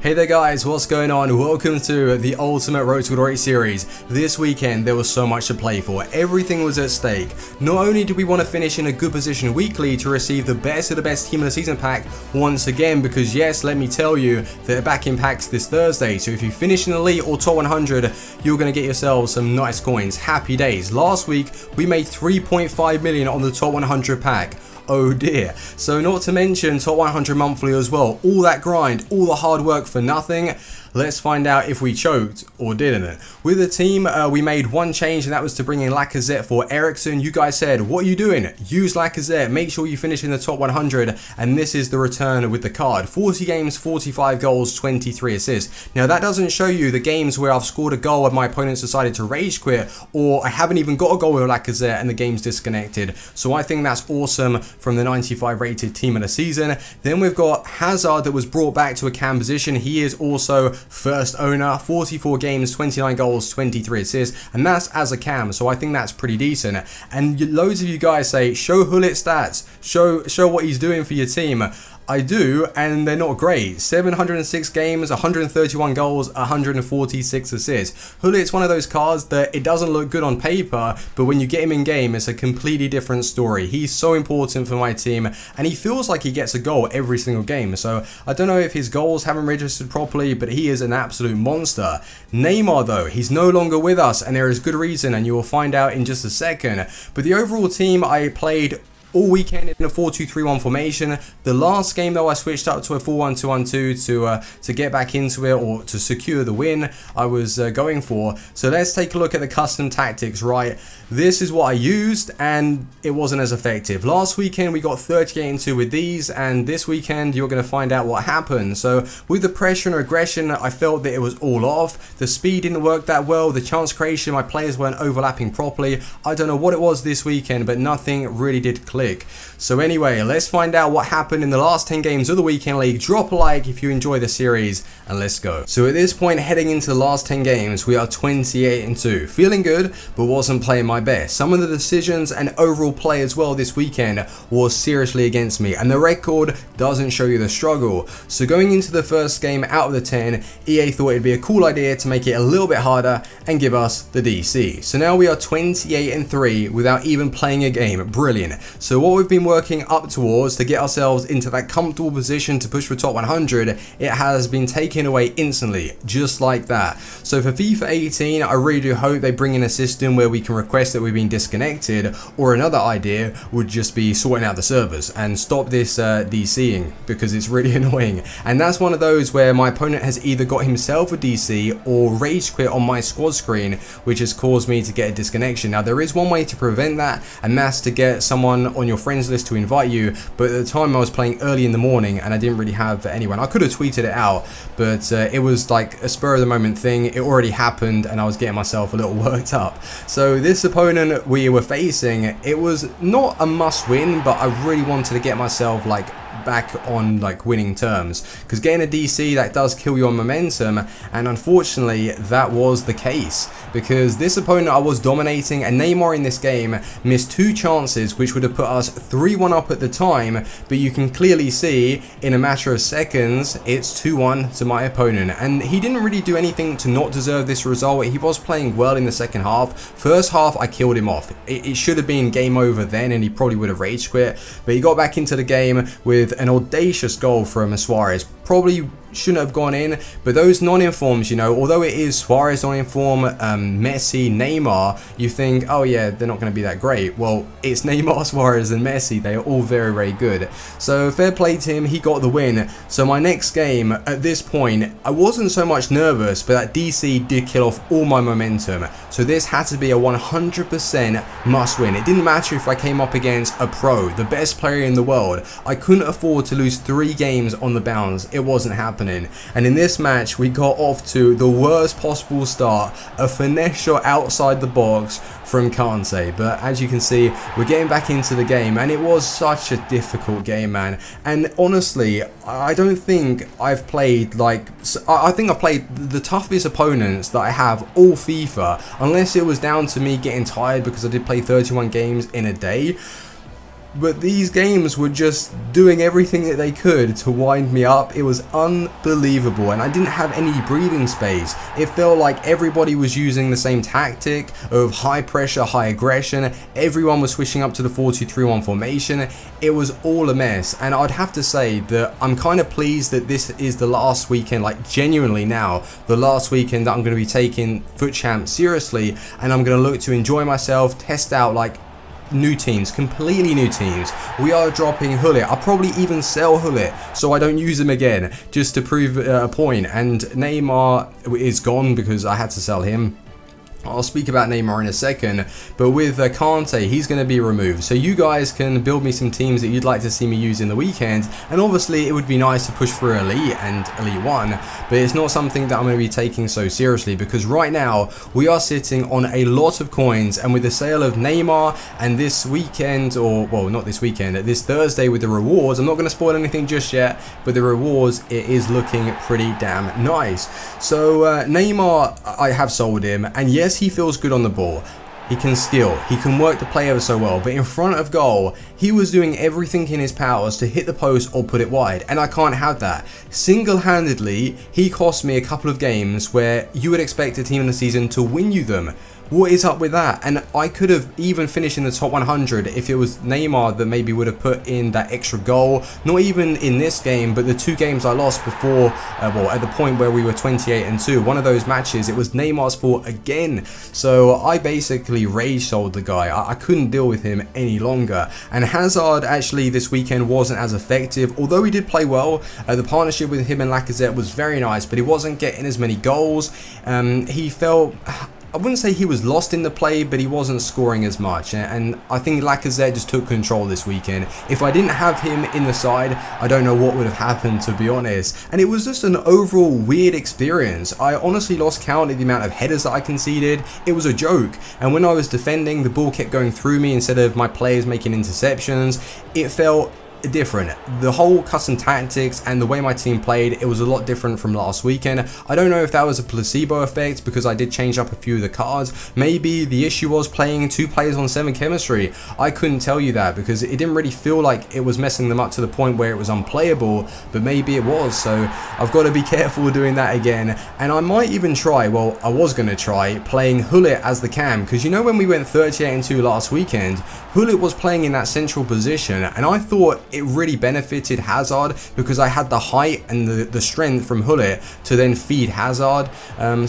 Hey there guys, what's going on? Welcome to the Ultimate Road to Glory series. This weekend there was so much to play for, everything was at stake. Not only did we want to finish in a good position weekly to receive the best of the best team of the season pack once again, because yes, let me tell you, they're back in packs this Thursday, so if you finish in Elite or Top 100, you're going to get yourselves some nice coins. Happy days. Last week we made 3.5 million on the Top 100 pack. Oh dear. So not to mention Top 100 monthly as well. All that grind, all the hard work for nothing. Let's find out if we choked or didn't. With the team, we made one change, and that was to bring in Lacazette for Ericsson. You guys said, what are you doing? Use Lacazette. Make sure you finish in the top 100. And this is the return with the card. 40 games, 45 goals, 23 assists. Now, that doesn't show you the games where I've scored a goal and my opponents decided to rage quit, or I haven't even got a goal with Lacazette and the game's disconnected. So I think that's awesome from the 95 rated team of the season. Then we've got Hazard that was brought back to a cam position. He is also first owner, 44 games, 29 goals, 23 assists, and that's as a cam, so I think that's pretty decent. And loads of you guys say, show Hullet stats, show what he's doing for your team. I do, and they're not great. 706 games, 131 goals, 146 assists. Hullet's one of those cards that it doesn't look good on paper, but when you get him in game, it's a completely different story. He's so important for my team, and he feels like he gets a goal every single game. So I don't know if his goals haven't registered properly, but he is an absolute monster. Neymar though, he's no longer with us, and there is good reason, and you will find out in just a second. But the overall team, I played all weekend in a 4-2-3-1 formation. The last game though, I switched up to a 4-1-2-1-2 to get back into it, or to secure the win I was going for. So let's take a look at the custom tactics, right? This is what I used, and it wasn't as effective. Last weekend we got 38 and 2 with these, and this weekend you're going to find out what happened. So with the pressure and aggression, I felt that it was all off. The speed didn't work that well. The chance creation, my players weren't overlapping properly. I don't know what it was this weekend, but nothing really did click. So anyway, let's find out what happened in the last 10 games of the weekend league. Drop a like if you enjoy the series, and let's go. So at this point, heading into the last 10 games, we are 28 and 2. Feeling good, but wasn't playing my best. Some of the decisions and overall play as well this weekend was seriously against me, and the record doesn't show you the struggle. So going into the first game out of the 10, EA thought it'd be a cool idea to make it a little bit harder and give us the DC. So now we are 28 and 3 without even playing a game. Brilliant. So what we've been working up towards to get ourselves into that comfortable position to push for top 100, it has been taken away instantly, just like that. So for FIFA 18, I really do hope they bring in a system where we can request that we've been disconnected, or another idea would just be sorting out the servers and stop this DCing, because it's really annoying. And that's one of those where my opponent has either got himself a DC or rage quit on my squad screen, which has caused me to get a disconnection. Now there is one way to prevent that, and that's to get someone on your friends list to invite you, but at the time I was playing early in the morning and I didn't really have anyone. I could have tweeted it out, but it was like a spur of the moment thing. It already happened and I was getting myself a little worked up. So this opponent we were facing, it was not a must win, but I really wanted to get myself like back on like winning terms, because getting a DC, that does kill your momentum, and unfortunately that was the case, because this opponent I was dominating, and Neymar in this game missed 2 chances which would have put us 3-1 up at the time, but you can clearly see in a matter of seconds it's 2-1 to my opponent, and he didn't really do anything to not deserve this result. He was playing well in the second half. First half I killed him off. It should have been game over then and he probably would have rage quit, but he got back into the game with an audacious goal from Suarez. Probably shouldn't have gone in, but those non-informs, you know, although it is Suarez non-inform, Messi, Neymar, you think, oh yeah, they're not going to be that great. Well, it's Neymar, Suarez and Messi. They are all very, very good. So fair play to him, he got the win. So my next game, at this point, I wasn't so much nervous, but that DC did kill off all my momentum. So this had to be a 100% must win. It didn't matter if I came up against a pro, the best player in the world. I couldn't afford to lose 3 games on the bounce. It wasn't happening. And in this match, we got off to the worst possible start, a finesse shot outside the box from Kante. But as you can see, we're getting back into the game, and it was such a difficult game, man. And honestly, I don't think I've played like, I think I've played the toughest opponents that I have all FIFA, unless it was down to me getting tired because I did play 31 games in a day. but these games were just doing everything that they could to wind me up. It was unbelievable, and I didn't have any breathing space. It felt like everybody was using the same tactic of high pressure, high aggression. Everyone was switching up to the 4-2-3-1 formation. It was all a mess, and I'd have to say that I'm kind of pleased that this is the last weekend, like genuinely now, the last weekend that I'm going to be taking FUT Champ seriously, and I'm going to look to enjoy myself, test out like new teams, completely new teams. We are dropping Hullet. I'll probably even sell Hullet so I don't use him again, just to prove a point. And Neymar is gone because I had to sell him. I'll speak about Neymar in a second, but with Kante, he's going to be removed. So you guys can build me some teams that you'd like to see me use in the weekend, and obviously it would be nice to push for Elite and Elite 1, but it's not something that I'm going to be taking so seriously, because right now we are sitting on a lot of coins, and with the sale of Neymar, and this weekend, or well, not this weekend, this Thursday with the rewards, I'm not going to spoil anything just yet, but the rewards, it is looking pretty damn nice. So Neymar, I have sold him, and yes, he feels good on the ball. He can skill, he can work the play ever so well, but in front of goal, he was doing everything in his powers to hit the post or put it wide, and I can't have that. Single-handedly, he cost me a couple of games where you would expect a team in the season to win you them. What is up with that? And I could have even finished in the top 100 if it was Neymar that maybe would have put in that extra goal. Not even in this game, but the two games I lost before, well, at the point where we were 28-2, one of those matches, it was Neymar's fault again. So I basically rage sold the guy. I couldn't deal with him any longer. And Hazard actually this weekend wasn't as effective, although he did play well. The partnership with him and Lacazette was very nice, but he wasn't getting as many goals. He felt, I wouldn't say he was lost in the play, but he wasn't scoring as much, and I think Lacazette just took control this weekend. If I didn't have him in the side, I don't know what would have happened, to be honest. And it was just an overall weird experience. I honestly lost count of the amount of headers that I conceded. It was a joke, and when I was defending, the ball kept going through me instead of my players making interceptions. It felt different. The whole custom tactics and the way my team played, it was a lot different from last weekend. I don't know if that was a placebo effect because I did change up a few of the cards. Maybe the issue was playing 2 players on 7 chemistry. I couldn't tell you that because it didn't really feel like it was messing them up to the point where it was unplayable, but maybe it was. So I've got to be careful doing that again, and I might even try, well, I was going to try playing Hullet as the cam, because you know when we went 38-2 last weekend, Hullet was playing in that central position, and I thought it really benefited Hazard because I had the height and the strength from Hullet to then feed Hazard.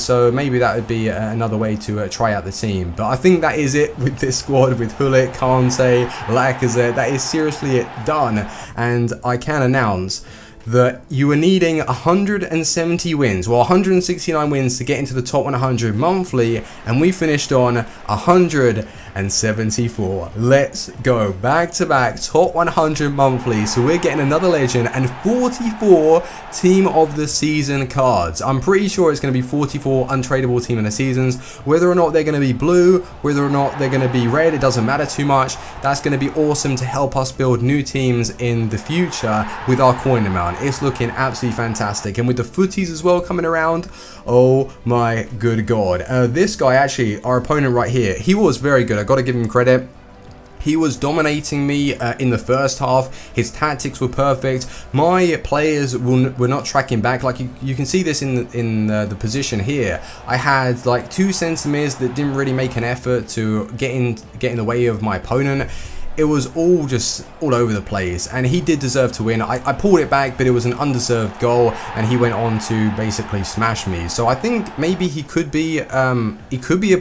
So maybe that would be another way to try out the team. But I think that is it with this squad with Hullet, Kante, Lacazette. That is seriously it done. And I can announce that you were needing 170 wins, well 169 wins to get into the top 100 monthly, and we finished on 174. Let's go, back to back top 100 monthly. So we're getting another legend and 44 team of the season cards. I'm pretty sure it's going to be 44 untradeable team of the seasons. Whether or not they're going to be blue, whether or not they're going to be red, it doesn't matter too much. That's going to be awesome to help us build new teams in the future with our coin amount. It's looking absolutely fantastic, and with the footies as well coming around, oh my good god. This guy, actually, our opponent right here, he was very good. I got to give him credit. He was dominating me in the first half. His tactics were perfect. My players were not tracking back. Like you can see this in the position here. I had like 2 centimeters that didn't really make an effort to get in the way of my opponent. It was all just all over the place, and he did deserve to win. I pulled it back, but it was an undeserved goal, and he went on to basically smash me. So I think maybe he could be a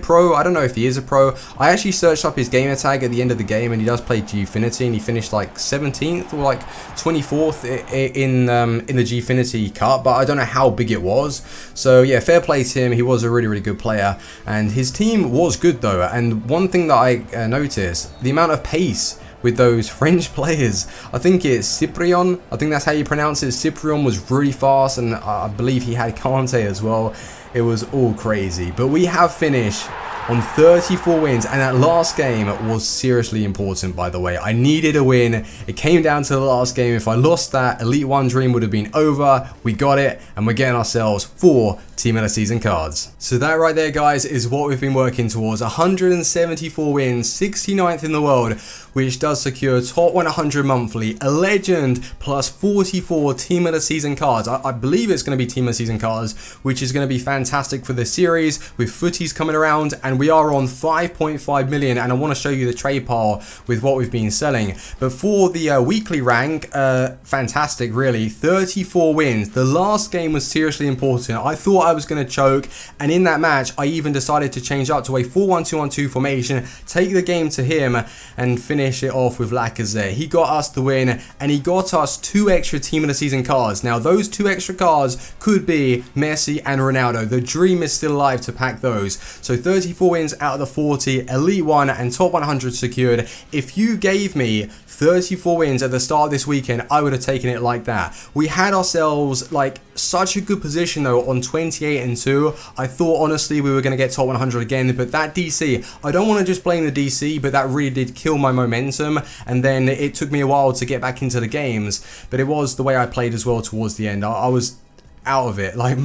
pro. I don't know if he is a pro. I actually searched up his gamer tag at the end of the game, and he does play Gfinity, and he finished like 17th or like 24th in the Gfinity Cup, but I don't know how big it was. So yeah, fair play to him. He was a really good player, and his team was good though. And one thing that I noticed, the amount of pace with those French players. I think it's Cyprien, I think that's how you pronounce it. Cyprien was really fast, and I believe he had Kante as well. It was all crazy, but we have finished on 34 wins, and that last game was seriously important, by the way. I needed a win. It came down to the last game. If I lost that, Elite 1 dream would have been over. We got it, and we're getting ourselves 4 Team of the Season cards. So that right there, guys, is what we've been working towards. 174 wins, 69th in the world, which does secure top 100 monthly, a legend, plus 44 Team of the Season cards. I believe it's going to be Team of the Season cards, which is going to be fantastic for the series with footies coming around, and we are on 5.5 million, and I want to show you the trade pile with what we've been selling. But for the weekly rank, fantastic really, 34 wins. The last game was seriously important. I thought I was going to choke, and in that match I even decided to change up to a 4-1-2-1-2 formation, take the game to him and finish it off with Lacazette. He got us the win, and he got us 2 extra Team of the Season cards. Now those 2 extra cards could be Messi and Ronaldo. The dream is still alive to pack those. So 34 wins out of the 40, Elite 1 and top 100 secured. If you gave me 34 wins at the start of this weekend, I would have taken it like that. We had ourselves like such a good position though on 28 and 2. I thought honestly we were going to get top 100 again, but that DC, I don't want to just blame the DC, but that really did kill my momentum, and then it took me a while to get back into the games. But it was the way I played as well towards the end. I was out of it. Like,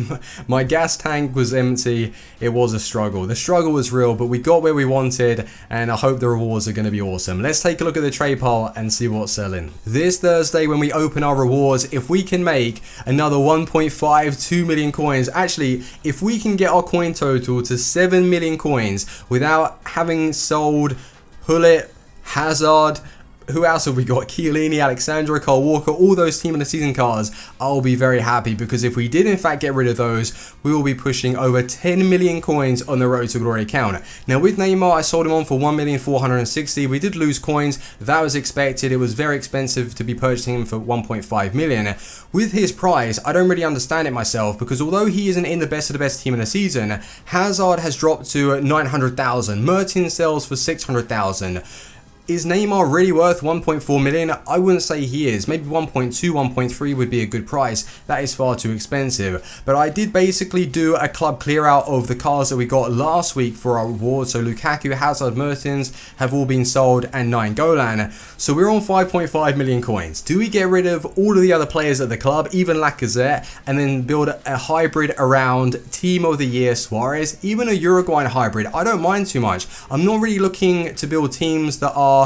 my gas tank was empty. It was a struggle. The struggle was real, but we got where we wanted, and I hope the rewards are going to be awesome. Let's take a look at the trade pile and see what's selling. This Thursday, when we open our rewards, if we can make another 1.52 million coins, actually, if we can get our coin total to 7 million coins without having sold Hullet, Hazard, who else have we got? Chiellini, Alexandra, Cole Walker, all those Team of the Season cards. I'll be very happy, because if we did in fact get rid of those, we will be pushing over 10 million coins on the Road to Glory account. Now with Neymar, I sold him on for 1,460,000. We did lose coins. That was expected. It was very expensive to be purchasing him for 1.5 million. With his price, I don't really understand it myself, because although he isn't in the best of the best team in the season, Hazard has dropped to 900,000. Mertens sells for 600,000. Is Neymar really worth 1.4 million? I wouldn't say he is. Maybe 1.2, 1.3 would be a good price. That is far too expensive. But I did basically do a club clear out of the cards that we got last week for our reward. So Lukaku, Hazard, Mertens have all been sold, and 9 Golan. So we're on 5.5 million coins. Do we get rid of all of the other players at the club, even Lacazette, and then build a hybrid around Team of the Year Suarez, even a Uruguayan hybrid? I don't mind too much. I'm not really looking to build teams that are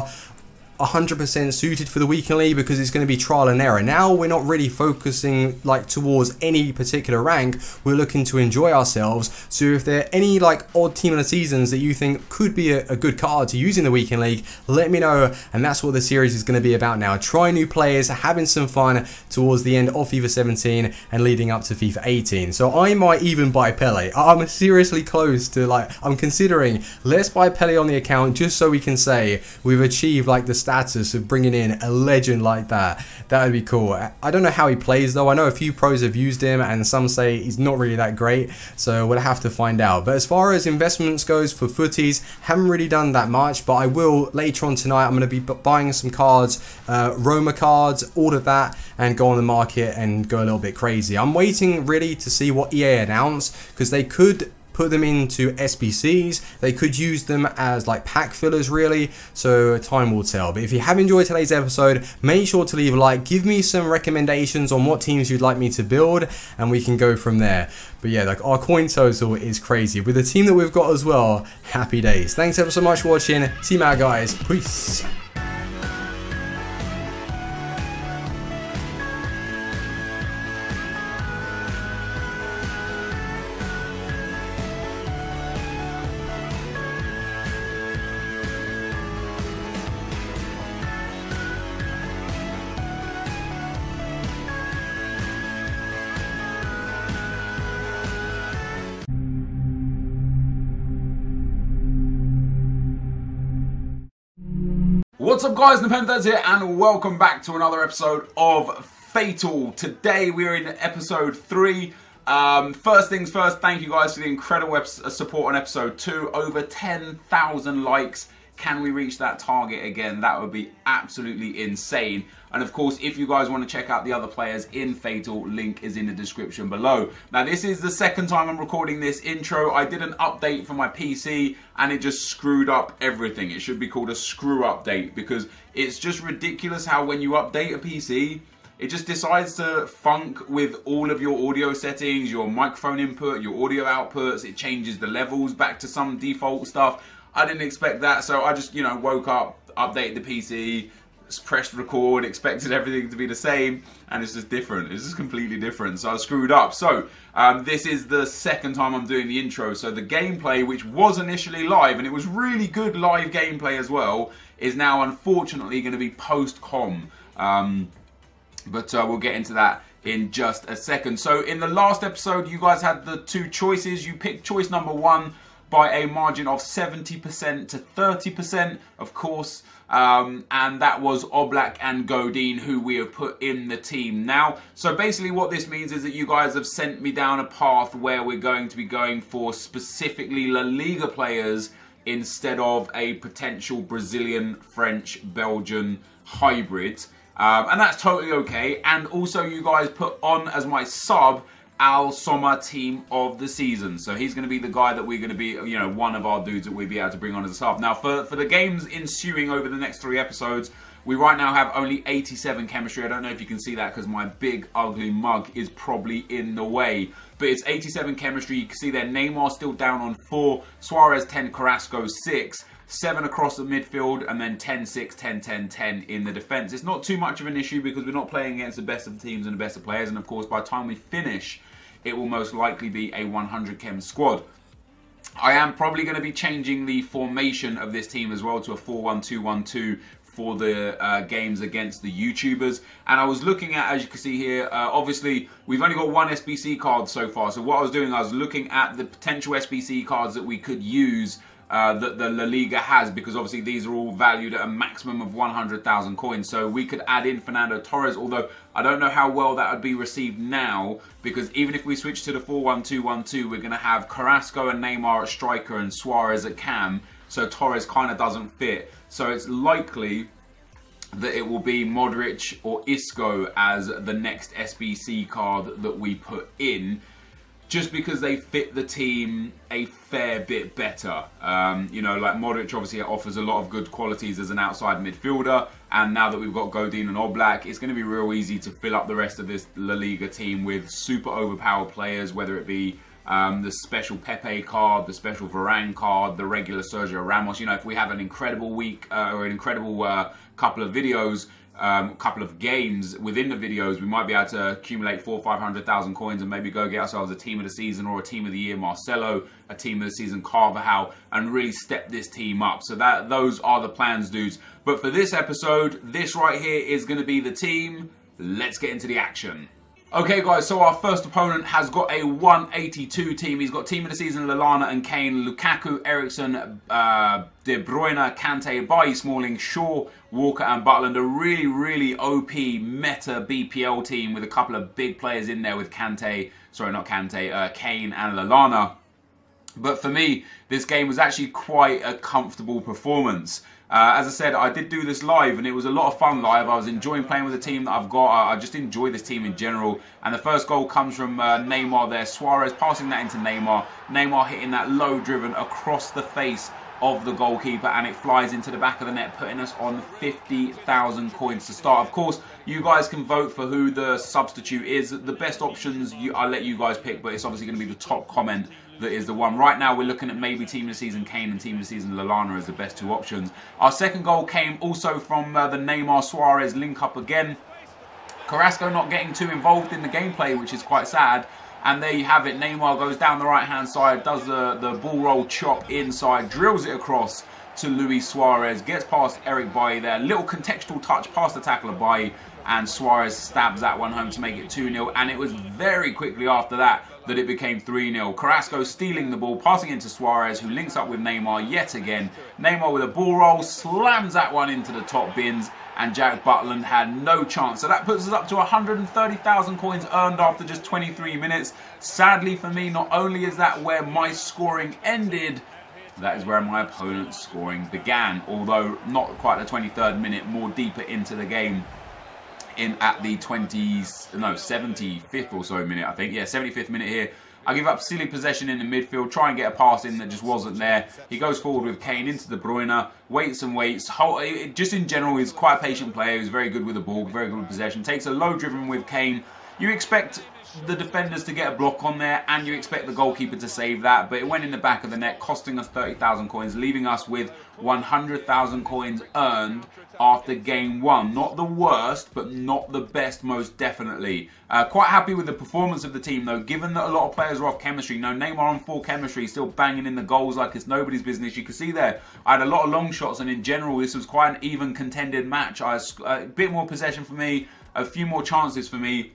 100% suited for the weekend league, because it's going to be trial and error. Now we're not really focusing like towards any particular rank. We're looking to enjoy ourselves. So if there are any like odd team of the seasons that you think could be a good card to use in the weekend league, let me know. And that's what the series is going to be about now. Try new players, having some fun towards the end of FIFA 17 and leading up to FIFA 18. So I might even buy Pele. I'm seriously close to, like, I'm considering, let's buy Pele on the account just so we can say we've achieved like the status of bringing in a legend like that. That would be cool. I don't know how he plays though. I know a few pros have used him, and some say he's not really that great, so we'll have to find out. But as far as investments goes for footies, haven't really done that much, but I will later on tonight. I'm going to be buying some cards, Roma cards, all of that, and go on the market and go a little bit crazy. I'm waiting really to see what EA announce, because they could put them into SBCs, they could use them as like pack fillers really, so time will tell. But if you have enjoyed today's episode, make sure to leave a like, give me some recommendations on what teams you'd like me to build, and we can go from there. But yeah, like, our coin total is crazy with the team that we've got as well. Happy days. Thanks ever so much for watching. Team out, guys. Peace. What's up guys, NEYMAR here, and welcome back to another episode of Fatal. Today we're in episode 3. First things first, thank you guys for the incredible support on episode 2. Over 10,000 likes. Can we reach that target again? That would be absolutely insane. And of course, if you guys want to check out the other players in Fatal, link is in the description below. Now, this is the second time I'm recording this intro. I did an update for my PC and it just screwed up everything. It should be called a screw update, because it's just ridiculous how when you update a PC, it just decides to funk with all of your audio settings, your microphone input, your audio outputs. It changes the levels back to some default stuff. I didn't expect that, so I just, you know, woke up, updated the PC, pressed record, expected everything to be the same, and it's just different. It's just completely different, so I screwed up. So this is the second time I'm doing the intro, so the gameplay, which was initially live, and it was really good live gameplay as well, is now unfortunately going to be post-com, but we'll get into that in just a second. So in the last episode, you guys had the two choices. You picked choice number 1 by a margin of 70% to 30%, of course, and that was Oblak and Godin, who we have put in the team now. So basically what this means is that you guys have sent me down a path where we're going to be going for specifically La Liga players instead of a potential Brazilian, French, Belgian hybrid. And that's totally okay. And also you guys put on as my sub Al Sommer team of the season. So he's going to be the guy that we're going to be, you know, one of our dudes that we'll be able to bring on as a sub. Now, for the games ensuing over the next 3 episodes, we right now have only 87 chemistry. I don't know if you can see that because my big ugly mug is probably in the way. But it's 87 chemistry. You can see there Neymar still down on 4, Suarez 10, Carrasco 6. 7 across the midfield, and then 10, 6, 10, 10, 10 in the defence. It's not too much of an issue because we're not playing against the best of teams and the best of players. And of course, by the time we finish, it will most likely be a 100 chem squad. I am probably going to be changing the formation of this team as well to a 4-1-2-1-2 for the games against the YouTubers. And I was looking at, as you can see here, obviously we've only got 1 SBC card so far. So what I was doing, I was looking at the potential SBC cards that we could use that the La Liga has, because obviously these are all valued at a maximum of 100,000 coins. So we could add in Fernando Torres, although I don't know how well that would be received now, because even if we switch to the 4-1-2-1-2, we're going to have Carrasco and Neymar at striker and Suarez at cam, so Torres kind of doesn't fit. So it's likely that it will be Modric or Isco as the next SBC card that we put in, just because they fit the team a fair bit better. You know, like Modric obviously offers a lot of good qualities as an outside midfielder, and now that we've got Godin and Oblak, it's going to be real easy to fill up the rest of this La Liga team with super overpowered players, whether it be the special Pepe card, the special Varane card, the regular Sergio Ramos. You know, if we have an incredible week or an incredible couple of videos, couple of games within the videos, we might be able to accumulate 400,000 or 500,000 coins and maybe go get ourselves a team of the season or a team of the year Marcelo, a team of the season Carvajal, and really step this team up. So those are the plans, dudes. But for this episode, this right here is going to be the team. Let's get into the action. Okay guys, so our first opponent has got a 182 team. He's got team of the season Lallana and Kane, Lukaku, Eriksen, De Bruyne, Kante, Bailly, Smalling, Shaw, Walker and Butland. A really, really OP meta BPL team with a couple of big players in there with Kane and Lallana. But for me, this game was actually quite a comfortable performance. As I said, I did do this live and it was a lot of fun live. I was enjoying playing with the team that I've got. I just enjoy this team in general. And the first goal comes from Neymar there. Suarez passing that into Neymar. Neymar hitting that low driven across the face of the goalkeeper, and it flies into the back of the net, putting us on 50,000 coins to start. Of course, you guys can vote for who the substitute is. The best options, I'll let you guys pick, but it's obviously going to be the top comment that is the one. Right now, we're looking at maybe team of the season Kane and team of the season Lallana as the best 2 options. Our second goal came also from the Neymar Suarez link up again. Carrasco not getting too involved in the gameplay, which is quite sad. And there you have it. Neymar goes down the right-hand side, does the ball roll chop inside, drills it across to Luis Suarez, gets past Eric Bailly there. Little contextual touch past the tackle of Bailly, and Suarez stabs that one home to make it 2-0. And it was very quickly after that that it became 3-0. Carrasco stealing the ball, passing into Suarez, who links up with Neymar yet again. Neymar with a ball roll, slams that one into the top bins, and Jack Butland had no chance. So that puts us up to 130,000 coins earned after just 23 minutes. Sadly for me, not only is that where my scoring ended, that is where my opponent's scoring began. Although not quite the 23rd minute, more deeper into the game. At the 75th or so minute, I think. Yeah, 75th minute here. I give up silly possession in the midfield, try and get a pass in that just wasn't there. He goes forward with Kane into De Bruyne, waits and waits. Just in general, he's quite a patient player. He's very good with the ball, very good with possession. Takes a low driven with Kane. You expect the defenders to get a block on there, and you expect the goalkeeper to save that, but it went in the back of the net, costing us 30,000 coins, leaving us with 100,000 coins earned after game 1. Not the worst, but not the best, most definitely. Quite happy with the performance of the team, though, given that a lot of players are off chemistry. No, Neymar on full chemistry, still banging in the goals like it's nobody's business. You can see there, I had a lot of long shots, and in general, this was quite an even contended match. A bit more possession for me, a few more chances for me,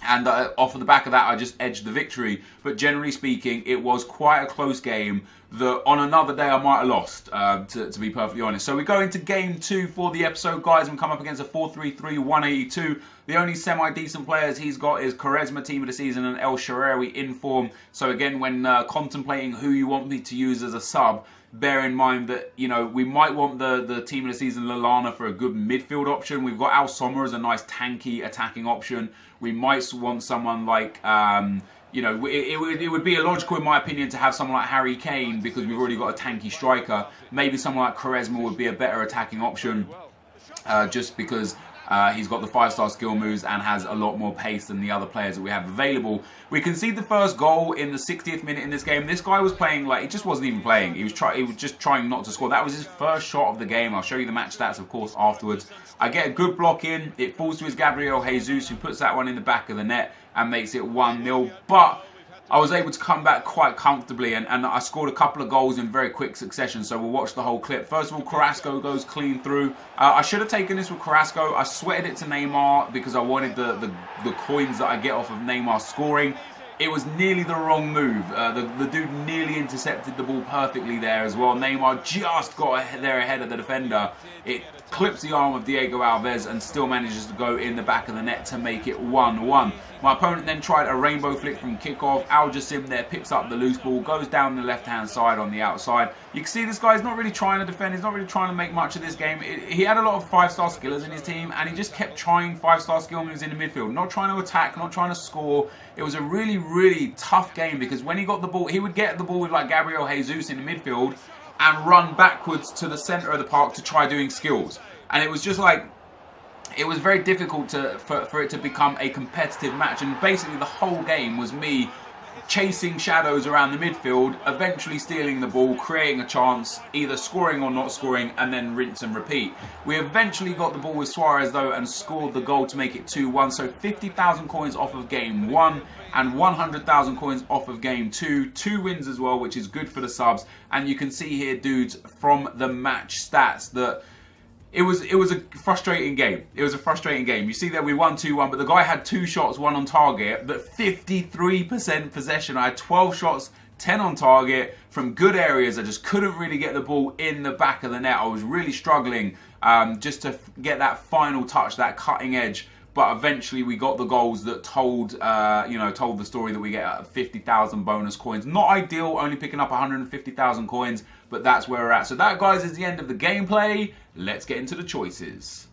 and off of the back of that, I just edged the victory. But generally speaking, it was quite a close game that on another day I might have lost, to be perfectly honest. So we go into game 2 for the episode, guys, and come up against a 4-3-3, 182. The only semi-decent players he's got is Quaresma, team of the season, and El Shaarawy in form. So again, when contemplating who you want me to use as a sub, bear in mind that, you know, we might want the team of the season Lallana for a good midfield option. We've got Al Sommer as a nice tanky attacking option. We might want someone like, you know, it would be illogical in my opinion to have someone like Harry Kane because we've already got a tanky striker. Maybe someone like Quaresma would be a better attacking option just because he's got the 5-star skill moves and has a lot more pace than the other players that we have available. We concede the first goal in the 60th minute in this game. This guy was playing like he just wasn't even playing. He was just trying not to score. That was his first shot of the game. I'll show you the match stats, of course, afterwards. I get a good block in. It falls to his Gabriel Jesus, who puts that one in the back of the net and makes it 1-0. But I was able to come back quite comfortably, and I scored a couple of goals in very quick succession, so we'll watch the whole clip. First of all, Carrasco goes clean through. I should have taken this with Carrasco. I sweated it to Neymar because I wanted the coins that I get off of Neymar scoring. It was nearly the wrong move. The dude nearly intercepted the ball perfectly there as well. Neymar just got there ahead of the defender. It clips the arm of Diego Alves and still manages to go in the back of the net to make it 1-1. My opponent then tried a rainbow flick from kickoff. Al Jassim there picks up the loose ball, goes down the left-hand side on the outside. You can see this guy's not really trying to defend. He's not really trying to make much of this game. He had a lot of 5-star skillers in his team, and he just kept trying 5-star skill moves in the midfield. Not trying to attack, not trying to score. It was a really, really tough game because when he got the ball, he would get the ball with like Gabriel Jesus in the midfield and run backwards to the centre of the park to try doing skills. And it was just like, it was very difficult for it to become a competitive match. And basically the whole game was me chasing shadows around the midfield, eventually stealing the ball, creating a chance, either scoring or not scoring, and then rinse and repeat. We eventually got the ball with Suarez though and scored the goal to make it 2-1. So 50,000 coins off of game 1 and 100,000 coins off of game 2. 2 wins as well, which is good for the subs. And you can see here, dudes, from the match stats that it was a frustrating game. It was a frustrating game. You see that we won 2-1, but the guy had 2 shots, 1 on target, but 53% possession. I had 12 shots, 10 on target from good areas. I just couldn't really get the ball in the back of the net. I was really struggling just to get that final touch, that cutting edge. But eventually we got the goals that told, told the story that we get 50,000 bonus coins. Not ideal, only picking up 150,000 coins, but that's where we're at. So that, guys, is the end of the gameplay. Let's get into the choices.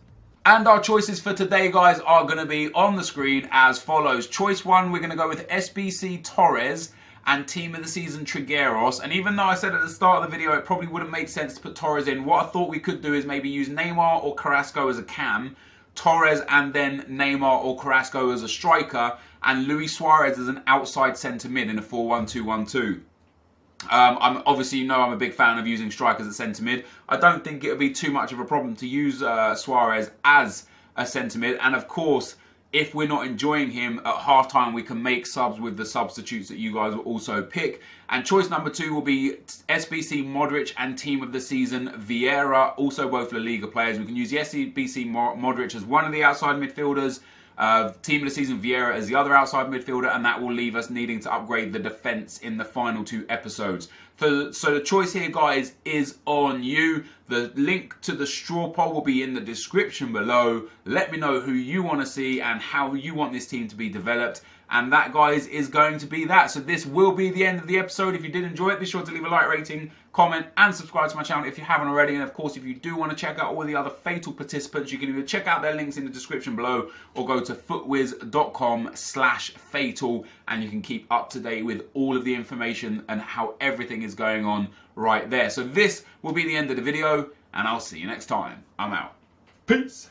And our choices for today, guys, are going to be on the screen as follows. Choice 1, we're going to go with SBC Torres and Team of the Season Trigueros. And even though I said at the start of the video it probably wouldn't make sense to put Torres in, what I thought we could do is maybe use Neymar or Carrasco as a cam, Torres and then Neymar or Carrasco as a striker, and Luis Suarez as an outside centre mid in a 4-1-2-1-2. I'm obviously, you know, I'm a big fan of using strikers at centre mid. I don't think it would be too much of a problem to use Suarez as a centre mid, and of course, if we're not enjoying him at half-time, we can make subs with the substitutes that you guys will also pick. And choice number 2 will be SBC Modric and Team of the Season Vieira, also both La Liga players. We can use the SBC Modric as one of the outside midfielders, Team of the Season Vieira as the other outside midfielder, and that will leave us needing to upgrade the defence in the final 2 episodes. So the choice here, guys, is on you. The link to the straw poll will be in the description below. Let me know who you want to see and how you want this team to be developed. And that, guys, is going to be that. So this will be the end of the episode. If you did enjoy it, be sure to leave a like rating, comment, and subscribe to my channel if you haven't already. And of course, if you do want to check out all the other Fatal participants, you can either check out their links in the description below or go to footwiz.com/fatal, and you can keep up to date with all of the information and how everything is going on right there. So this will be the end of the video, and I'll see you next time. I'm out. Peace.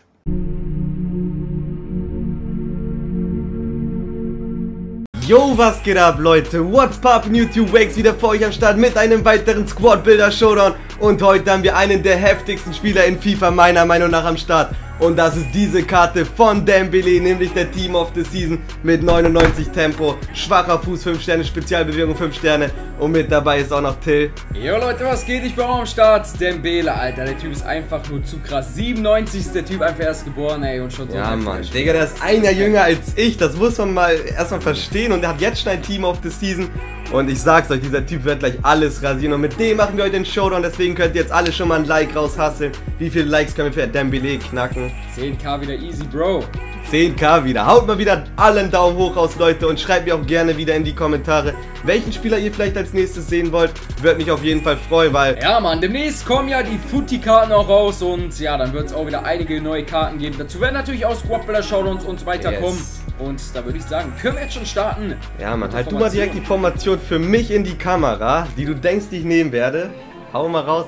Yo, was geht ab, Leute? What's poppin' YouTube? Wakes wieder für euch am Start mit einem weiteren Squad-Builder-Showdown. Und heute haben wir einen der heftigsten Spieler in FIFA meiner Meinung nach am Start. Und das ist diese Karte von Dembele, nämlich der Team of the Season mit 99 Tempo, schwacher Fuß 5 Sterne, Spezialbewegung 5 Sterne und mit dabei ist auch noch Till. Jo Leute, was geht? Ich bin auch am Start. Dembele, Alter, der Typ ist einfach nur zu krass. 97 ist der Typ, einfach erst geboren, ey, und schon so. Ja, Mann, Digga, der ist ein Jahr jünger als ich, das muss man mal erstmal verstehen und er hat jetzt schon ein Team of the Season. Und ich sag's euch, dieser Typ wird gleich alles rasieren und mit dem machen wir heute den Showdown, deswegen könnt ihr jetzt alle schon mal ein Like raushasseln. Wie viele Likes können wir für Dembele knacken? 10k wieder easy, Bro. 10k wieder. Haut mal wieder allen Daumen hoch raus, Leute, und schreibt mir auch gerne wieder in die Kommentare, welchen Spieler ihr vielleicht als nächstes sehen wollt. Würde mich auf jeden Fall freuen, weil... Ja, Mann, demnächst kommen ja die Footy-Karten auch raus und ja, dann wird es auch wieder einige neue Karten geben. Dazu werden natürlich auch Squad-Builder-Showdowns und so weiter kommen. Und da würde ich sagen, können wir jetzt schon starten. Ja, Mann, halt du mal direkt die Formation für mich in die Kamera, die du denkst, die ich nehmen werde. Hau mal raus,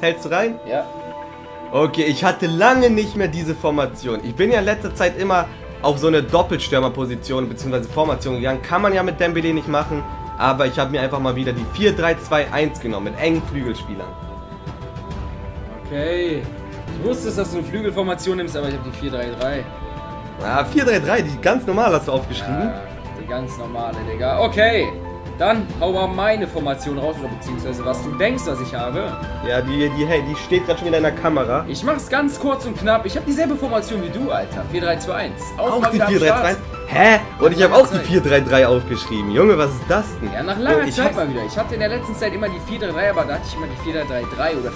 Hältst du rein? Ja. Okay, ich hatte lange nicht mehr diese Formation. Ich bin ja in letzter Zeit immer auf so eine Doppelstürmerposition bzw. Formation gegangen. Kann man ja mit Dembele nicht machen, aber ich habe mir einfach mal wieder die 4-3-2-1 genommen mit engen Flügelspielern. Okay. Ich wusste, dass du eine Flügelformation nimmst, aber ich habe die 4-3-3. Ah, 4-3-3, die ganz normal hast du aufgeschrieben. Ja, die ganz normale, Digga. Okay. Dann hau mal meine Formation raus, oder beziehungsweise was du denkst, was ich habe. Ja, die steht gerade schon in deiner Kamera. Ich mach's ganz kurz und knapp. Ich habe dieselbe Formation wie du, Alter. 4-3-2-1. Auch die 4-3-2-1? Hä? Und ich habe auch die 4-3-3 aufgeschrieben. Junge, was ist das denn? Ja, nach langer Zeit mal wieder. Ich hatte in der letzten Zeit immer die 4-3-3, aber da hatte ich immer die 4-3-3 oder 4-3-3-4.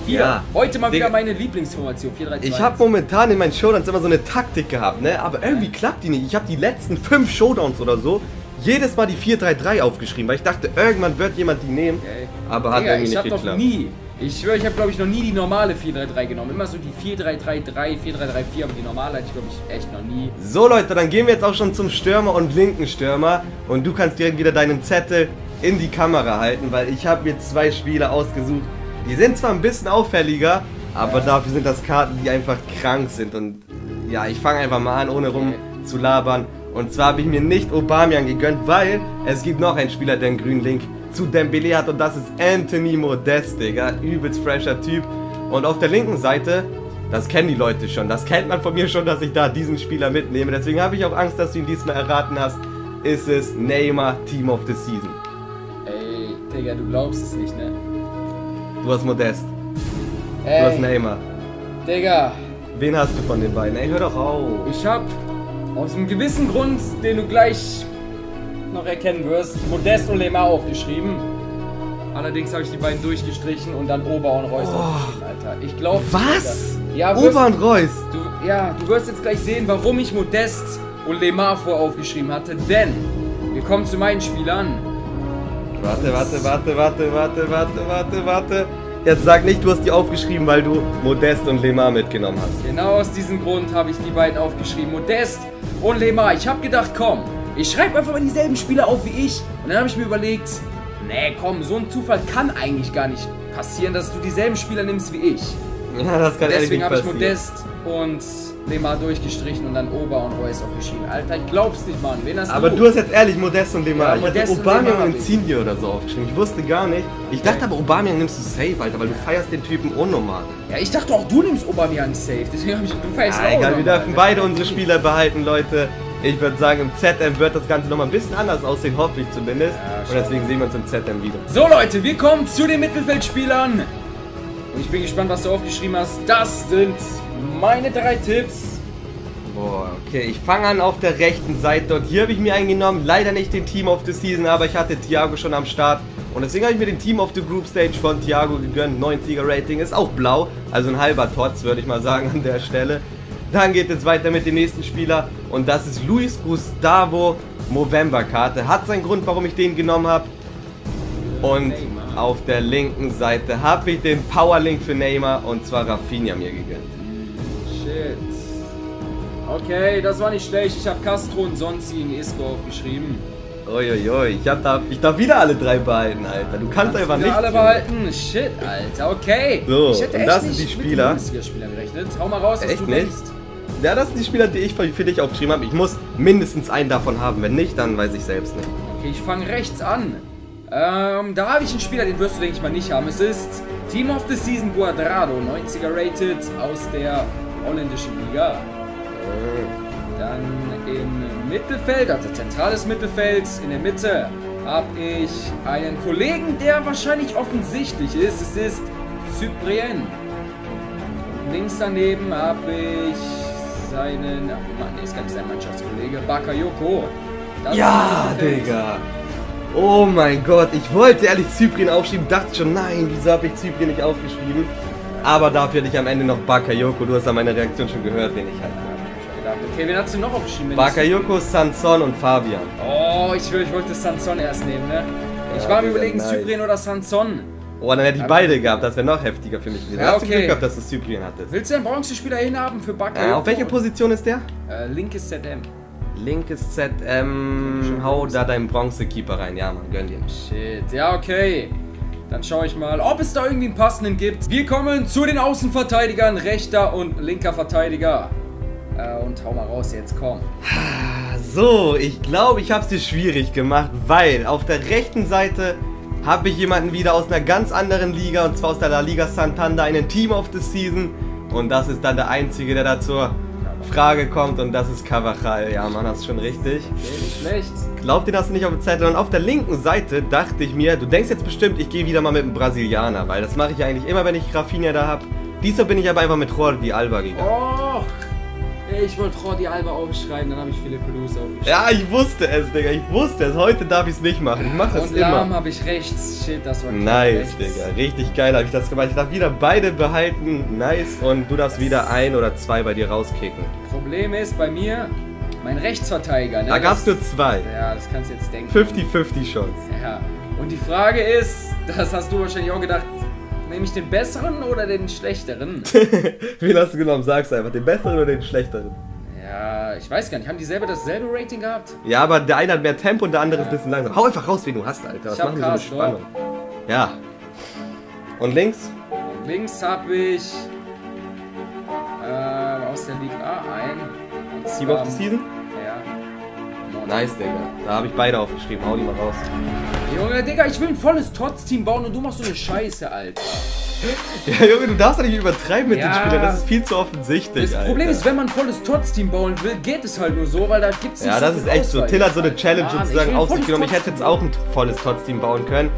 Ja. Heute mal wieder meine Lieblingsformation, 4-3-2-1. Ich habe momentan in meinen Showdowns immer so eine Taktik gehabt, ne? Aber irgendwie klappt die nicht. Ich habe die letzten 5 Showdowns oder so jedes Mal die 4-3-3 aufgeschrieben, weil ich dachte, irgendwann wird jemand die nehmen, aber hat irgendwie nicht geklappt. Ich schwöre, ich habe glaube ich noch nie die normale 4-3-3 genommen, immer so die 4-3-3-3, 4-3-3-4, aber die normale hatte ich glaube ich echt noch nie. So Leute, dann gehen wir jetzt auch schon zum Stürmer und linken Stürmer und du kannst direkt wieder deinen Zettel in die Kamera halten, weil ich habe mir 2 Spieler ausgesucht, die sind zwar ein bisschen auffälliger, aber dafür sind das Karten, die einfach krank sind und ja, ich fange einfach mal an, ohne rum zu labern. Und zwar habe ich mir nicht Aubameyang gegönnt, weil es gibt noch einen Spieler, der einen grünen Link zu Dembele hat und das ist Anthony Modeste, Digga. Übelst fresher Typ. Und auf der linken Seite, das kennen die Leute schon, das kennt man von mir schon, dass ich da diesen Spieler mitnehme. Deswegen habe ich auch Angst, dass du ihn diesmal erraten hast. Ist es Neymar, Team of the Season. Ey, Digga, du glaubst es nicht, ne? Du hast Modeste. Ey, du hast Neymar. Digga. Wen hast du von den beiden? Ey, hör doch auf. Ich hab aus einem gewissen Grund, den du gleich noch erkennen wirst, Modeste und NEYMAR aufgeschrieben. Allerdings habe ich die beiden durchgestrichen und dann Ober und Reus aufgeschrieben, Alter. Ich glaube. Was? Ja, Ober und Reus? Du wirst jetzt gleich sehen, warum ich Modeste und NEYMAR vor aufgeschrieben hatte, denn wir kommen zu meinen Spielern. Warte. Jetzt sag nicht, du hast die aufgeschrieben, weil du Modeste und NEYMAR mitgenommen hast. Genau aus diesem Grund habe ich die beiden aufgeschrieben. Modeste und NEYMAR. Ich habe gedacht, komm, ich schreibe einfach mal dieselben Spieler auf wie ich. Und dann habe ich mir überlegt, nee, komm, so ein Zufall kann eigentlich gar nicht passieren, dass du dieselben Spieler nimmst wie ich. Ja, das kann ehrlich nicht passieren. Deswegen habe ich Modeste und NEYMAR durchgestrichen und dann Ober und Reus aufgeschrieben. Alter, ich glaub's nicht, Mann. Wen hast aber du hast jetzt ehrlich Modeste und NEYMAR. Ja, ich hatte Aubameyang und Insigne oder so aufgeschrieben. Ich wusste gar nicht. Ich dachte aber, Aubameyang nimmst du safe, Alter, weil du feierst den Typen unnormal. Ja, ich dachte auch, du nimmst Aubameyang safe. Deswegen habe ich, du feierst auch egal, wir dürfen beide unsere Spieler behalten, Leute. Ich würde sagen, im ZM wird das Ganze nochmal ein bisschen anders aussehen, hoffe ich zumindest. Ja, und deswegen sehen wir uns im ZM wieder. So Leute, wir kommen zu den Mittelfeldspielern. Und ich bin gespannt, was du aufgeschrieben hast. Das sind meine 3 Tipps. Boah, okay, ich fange an auf der rechten Seite und hier habe ich mir eingenommen, leider nicht den Team of the Season, aber ich hatte Thiago schon am Start Und deswegen habe ich mir den Team of the Group Stage von Thiago gegönnt. 90er Rating, ist auch blau. Also ein halber TOTS, würde ich mal sagen an der Stelle. Dann geht es weiter mit dem nächsten Spieler. Und das ist Luis Gustavo Movember-Karte. Hat seinen Grund, warum ich den genommen habe. Und auf der linken Seite habe ich den Powerlink für Neymar. Und zwar Rafinha mir gegönnt. Shit. Okay, das war nicht schlecht. Ich habe Castro und Sonsi in Isco aufgeschrieben. Uiuiui, ich darf wieder alle 3 behalten, Alter. Du kannst einfach nicht. Alle behalten. Shit, Alter. Okay. So, ich hätte und echt das sind nicht die Spieler. mit den Spieler gerechnet. Hau mal raus, was Echt du nicht? denkst. Ja, das sind die Spieler, die ich für dich aufgeschrieben habe. Ich muss mindestens einen davon haben. Wenn nicht, dann weiß ich selbst nicht. Okay, ich fange rechts an. Da habe ich einen Spieler, den wirst du, denke ich mal, nicht haben. Es ist Team of the Season Guadrado, 90er rated aus der holländischen Liga. Dann im Mittelfeld, also zentrales Mittelfeld, in der Mitte habe ich einen Kollegen, der wahrscheinlich offensichtlich ist. Es ist Cyprien. Und links daneben habe ich seinen, Mann, ist gar nicht sein Mannschaftskollege, Bakayoko. Das Ja, Digga. Oh mein Gott, ich wollte ehrlich Cyprien aufschreiben, dachte schon, nein, wieso habe ich Cyprien nicht aufgeschrieben? Aber dafür hatte ich am Ende noch Bakayoko, du hast ja meine Reaktion schon gehört, wen ich halt habe. Okay, wen hast du noch aufgeschrieben? Bakayoko, Sanson und Fabian. Oh, ich wollte Sanson erst nehmen, ne? Ich war mir überlegen, nice. Cyprien oder Sanson. Oh, dann hätte ich beide gehabt, das wäre noch heftiger für mich gewesen. Ja, Hast du okay. Glück gehabt, dass du Cyprien hattest. Willst du einen Bronzespieler hinhaben für Bakayoko? Auf welcher Position ist der? Linkes ZM. Linkes ZM, hau da deinen Bronzekeeper rein. Ja, Mann, gönn dir. Shit, ja, okay. Dann schaue ich mal, ob es da irgendwie einen passenden gibt. Wir kommen zu den Außenverteidigern, rechter und linker Verteidiger. Und hau mal raus jetzt, komm. So, ich glaube, ich habe es dir schwierig gemacht, weil auf der rechten Seite habe ich jemanden wieder aus einer ganz anderen Liga, und zwar aus der La Liga Santander, einen Team of the Season. Und das ist dann der einzige, der da zur Frage kommt, und das ist Carvajal. Ja, Mann, das ist schon richtig. Okay, nicht schlecht. Glaubt ihr das nicht auf der Zettel? Und auf der linken Seite dachte ich mir, du denkst jetzt bestimmt, ich gehe wieder mal mit einem Brasilianer, weil das mache ich eigentlich immer, wenn ich Rafinha da habe. Diesmal bin ich aber einfach mit Jordi Alba gegangen. Och, ich wollte Jordi Alba aufschreiben, dann habe ich Philipp Luz aufgeschrieben. Ja, ich wusste es, Digga, ich wusste es. Heute darf ich es nicht machen. Ich mache das und immer. Lahm habe ich rechts. Shit, das war Nice, rechts. Digga. Richtig geil habe ich das gemacht. Ich darf wieder beide behalten. Nice. Und du darfst wieder 1 oder 2 bei dir rauskicken. Problem ist bei mir, mein Rechtsverteidiger. Ne, Da gab es nur 2. Ja, das kannst du jetzt denken. 50-50 Chance. Ja. Und die Frage ist, das hast du wahrscheinlich auch gedacht, nehme ich den besseren oder den schlechteren? Wen hast du genommen? Sag's einfach. Den besseren oder den schlechteren? Ja, ich weiß gar nicht. Haben die selber dasselbe Rating gehabt? Ja, aber der eine hat mehr Tempo und der andere ist ein bisschen langsam. Hau einfach raus, wen du hast, Alter. Was Ich hab machen wir so eine Castro. Spannung? Ja. Und links? Und links habe ich aus der Liga A ein. Und Team of the Season? Ja. Nice, Digga. Da habe ich beide aufgeschrieben. Hau die mal raus. Junge, Digga, ich will ein volles TOTS-Team bauen und du machst so eine Scheiße, Alter. Ja, Junge, du darfst doch nicht übertreiben mit Ja. den Spielern. Das ist viel zu offensichtlich, Das Alter. Problem ist, wenn man ein volles TOTS-Team bauen will, geht es halt nur so, weil da gibt's nicht Ja, so das viel ist echt so. Auswahl. Till hat so eine Challenge Mann, ich sozusagen will auf sich volles genommen. Ich hätte jetzt auch ein volles TOTS-Team bauen können.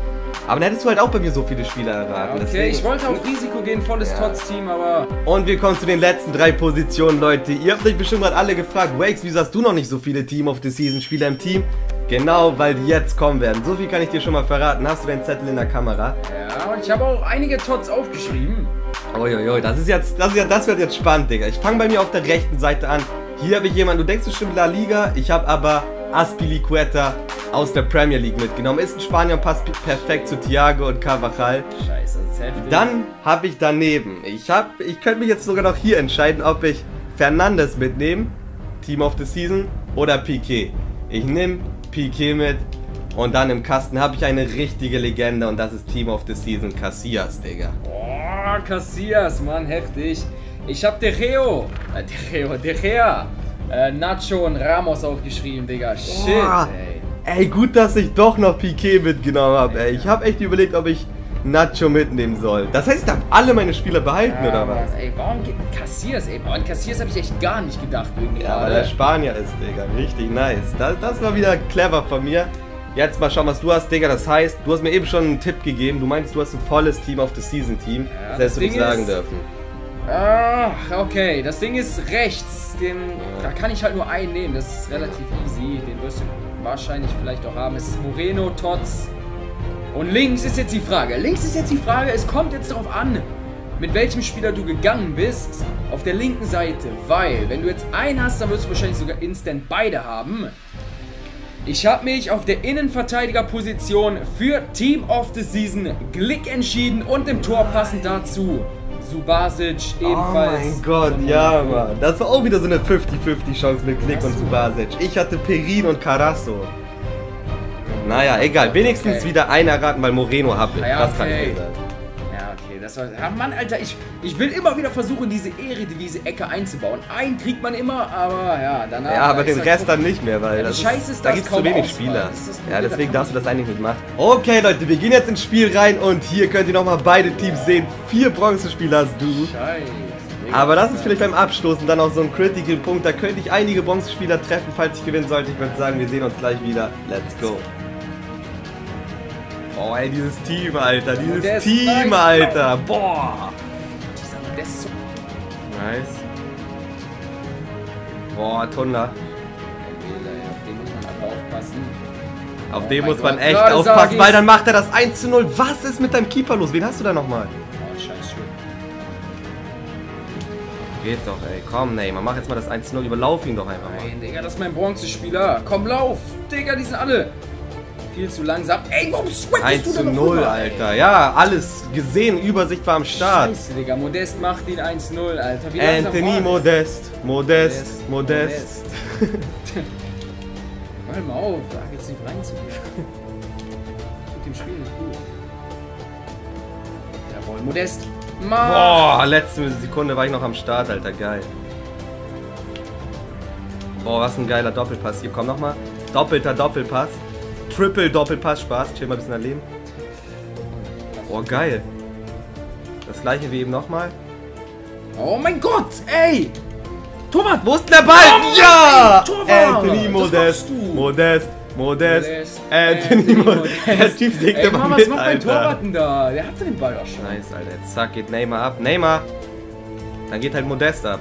Aber dann hättest du halt auch bei mir so viele Spieler erraten. Okay, deswegen. ich wollte auf Risiko gehen, volles Ja. TOTS-Team, aber... Und wir kommen zu den letzten 3 Positionen, Leute. Ihr habt euch bestimmt gerade alle gefragt, Wakes, wieso hast du noch nicht so viele Team of the Season Spieler im Team? Genau, weil die jetzt kommen werden. So viel kann ich dir schon mal verraten. Hast du deinen Zettel in der Kamera? Ja, und ich habe auch einige TOTS aufgeschrieben. Uiuiui, das wird jetzt spannend, Digga. Ich fange bei mir auf der rechten Seite an. Hier habe ich jemanden, du denkst bestimmt La Liga. Ich habe aber Azpilicueta aus der Premier League mitgenommen. Ist ein Spanier und passt perfekt zu Thiago und Carvajal. Scheiße, das ist heftig. Dann habe ich daneben, ich könnte mich jetzt sogar noch hier entscheiden, ob ich Fernandes mitnehme, Team of the Season, oder Piqué. Ich nehme Piqué mit und dann im Kasten habe ich eine richtige Legende, und das ist Team of the Season, Casillas, Digga. Oh, Casillas, Mann, heftig. Ich habe De Gea, Nacho und Ramos aufgeschrieben, Digga. Shit, Boah. ey. Ey, gut, dass ich doch noch Piqué mitgenommen habe, ey. Ich habe echt überlegt, ob ich Nacho mitnehmen soll. Das heißt, ich darf alle meine Spieler behalten, Ja, oder Mann, was? ey, warum geht mit Casillas, ey? Boah, an Casillas habe ich echt gar nicht gedacht irgendwie Ja, weil gerade. der Spanier ist, Digga. Richtig nice. Das war wieder clever von mir. Jetzt mal schauen, was du hast, Digga. Das heißt, du hast mir eben schon einen Tipp gegeben. Du meinst, du hast ein volles Team of the Season Team. Ja, Das hättest du das nicht Ding sagen ist- dürfen. Ah, okay. Das Ding ist rechts. Da kann ich halt nur einen nehmen. Das ist relativ easy. Den wirst du wahrscheinlich vielleicht auch haben. Es ist Moreno, TOTS Und links ist jetzt die Frage. Es kommt jetzt darauf an, mit welchem Spieler du gegangen bist. Auf der linken Seite. Weil, wenn du jetzt einen hast, dann wirst du wahrscheinlich sogar instant beide haben. Ich habe mich auf der Innenverteidigerposition für Team of the Season Glick entschieden. Und im Tor passend dazu Subasic ebenfalls. Oh mein Gott, ja, Mann. Das war auch wieder so eine 50-50 Chance mit Glick und Subasic. Ich hatte Perin und Carasso. Naja, egal. Wenigstens wieder einen erraten, weil Moreno habe. Ja, das kann ich sagen. Ja, okay. Das war... Ja, Mann, Alter, ich will immer wieder versuchen, diese Eredivisie-Ecke einzubauen. Einen kriegt man immer, aber ja, danach... Ja, aber den Rest dann nicht mehr, weil das ist, da gibt es zu wenig Spieler. Ja, deswegen darfst du das eigentlich nicht machen. Okay, Leute, wir gehen jetzt ins Spiel rein und hier könnt ihr nochmal beide Teams sehen. 4 Bronzespieler hast du. Scheiße. Aber das ist vielleicht beim Abstoßen dann auch so ein Critical-Punkt. Da könnte ich einige Bronzespieler treffen, falls ich gewinnen sollte. Ich würde sagen, wir sehen uns gleich wieder. Let's go. Oh, ey, dieses Team, Alter. Dieses Team, Alter. Boah. Das ist so... Nice. Boah, Thunder. Auf den muss man einfach aufpassen. Auf den muss man echt aufpassen, weil dann macht er das 1:0. Was ist mit deinem Keeper los? Wen hast du da nochmal? Oh, scheiße. Geht doch, ey. Komm, Neymar, mach jetzt mal das 1:0. Überlauf ihn doch einfach mal. Nein, Digga, das ist mein Bronzespieler. Komm, lauf. Digga, die sind alle viel zu langsam. Ey, warum sweatest du denn noch 1:0, rüber, Alter. Ja, alles gesehen. Übersicht war am Start. Scheiße, Digga. Modest macht ihn 1:0, Alter. Wie Anthony Modest. Warte mal auf, da geht's nicht reinzugehen. Tut dem Spiel nicht gut. Jawohl, Modest. Mann. Boah, letzte Sekunde war ich noch am Start, Alter. Geil. Boah, was ein geiler Doppelpass. Hier, komm nochmal. Doppelter Doppelpass. Triple Doppelpass. Spaß. Chill mal ein bisschen daneben. Boah, geil. Das gleiche wie eben nochmal. Oh mein Gott, ey! Torwart! Wo ist denn der Ball? Oh, ja! Ey, Anthony Modest. Modest. Anthony Modest. Der Typ singt immer Mann, mit, was macht mein Alter. Torwart denn da? Der hatte den Ball auch schon. Nice, Alter. Jetzt zack, geht Neymar ab. Neymar! Dann geht halt Modest ab.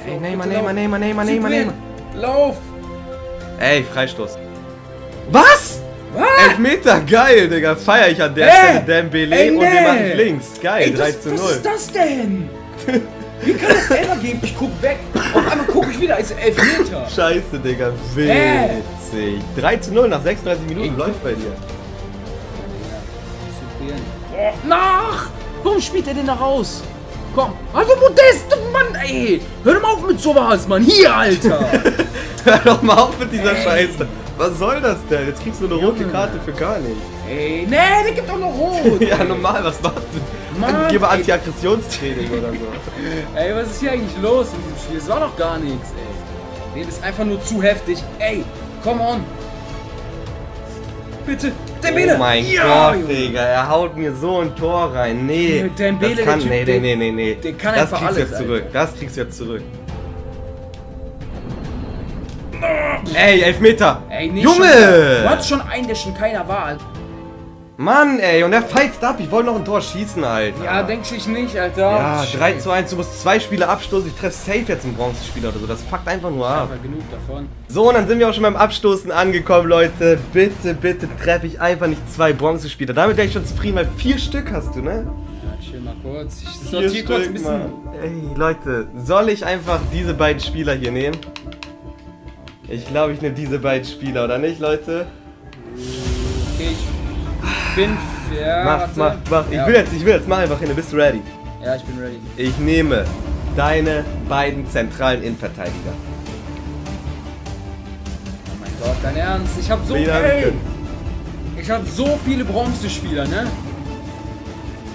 Ey, Neymar. Lauf! Ey, Freistoß. Was? Was? Elfmeter, geil, Digga. Feier ich an der Stelle. Dembele und den mach ich links. Geil, Ey, 3:0. Was ist das denn? Wie kann das Elfer geben? Ich guck weg. Auf einmal guck ich wieder. Ist Elfmeter. Scheiße, Digga. Witzig. 3:0 nach 36 Minuten läuft bei dir. Oh, nach! Warum spielt er denn da raus? Komm. Also Modest, Mann, ey. Hör doch mal auf mit sowas, Mann. Hier, Alter. Hör doch mal auf mit dieser Scheiße. Was soll das denn? Jetzt kriegst du eine rote Karte für gar nichts. Ey, nee, der gibt doch noch rot. Ja, normal, was machst du? Mann, gib mal Anti-Aggressionstraining oder so. Ey, was ist hier eigentlich los in diesem Spiel? Es war doch gar nichts, ey. Nee, das ist einfach nur zu heftig. Ey, come on. Bitte, Dembele. Oh mein Gott, Digga, er haut mir so ein Tor rein. Nee, Dembele, das kann, der Typ, nee. Der kann das einfach kriegst du alles, jetzt zurück. Alter. Das kriegst du jetzt zurück. Ey, Elfmeter! Ey, nee, Junge! Du hattest schon einen, der schon keiner war, Alter. Mann, ey, und er pfeift ab. Ich wollte noch ein Tor schießen, Alter. Ja, denk ich nicht, Alter. Ja, 3:1. Du musst 2 Spiele abstoßen. Ich treffe safe jetzt einen Bronzespieler oder so. Das fuckt einfach nur ab. Aber genug davon. So, und dann sind wir auch schon beim Abstoßen angekommen, Leute. Bitte, bitte treffe ich einfach nicht 2 Bronzespieler. Damit wäre ich schon zufrieden, weil 4 Stück hast du, ne? Ja, chill mal kurz. Ich 4 sortiere kurz ein Stück, bisschen. Mann. Ey, Leute, soll ich einfach diese beiden Spieler hier nehmen? Ich glaube, ich nehme diese beiden Spieler, oder nicht, Leute? Okay, ich bin... Ja, Mach. Ja. Ich will jetzt, mach einfach hin. Bist du ready? Ja, ich bin ready. Ich nehme deine beiden zentralen Innenverteidiger. Oh mein Gott, dein Ernst? Ich hab so... Ich hab so viele Bronzespieler, ne?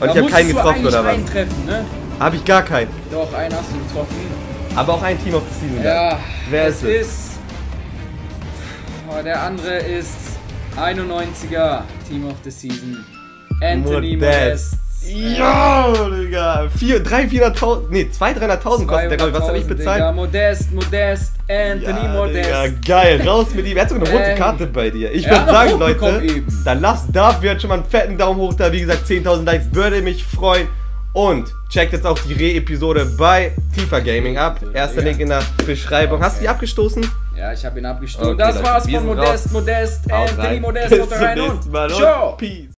Und ich habe keinen getroffen, oder was? Einen treffen, ne? Hab ich gar keinen. Doch, einen hast du getroffen. Aber auch ein Team of the Season. Ja. Wer ist es? Oh, der andere ist 91er Team of the Season. Anthony Modest. Ja, Digga. 300.000, nee, 200.000, 300.000 kostet der, glaube ich. Was habe ich bezahlt? Digga, Modest, Anthony ja, Modest. Digga, geil, raus mit ihm. Er hat sogar eine rote Karte bei dir. Ich würde sagen, Leute, dann lasst dafür jetzt schon mal einen fetten Daumen hoch da. Wie gesagt, 10.000 Likes würde mich freuen. Und checkt jetzt auch die Re-Episode bei FIFAGAMING ab. Erster Link in der Beschreibung. Hast du die abgestoßen? Ja, ich habe ihn abgestoßen. Okay, das war's wir von sind Modest, raus. Modest, Haut Anthony rein. Modest. Bis Haut zum rein nächsten Mal und und ciao. Peace.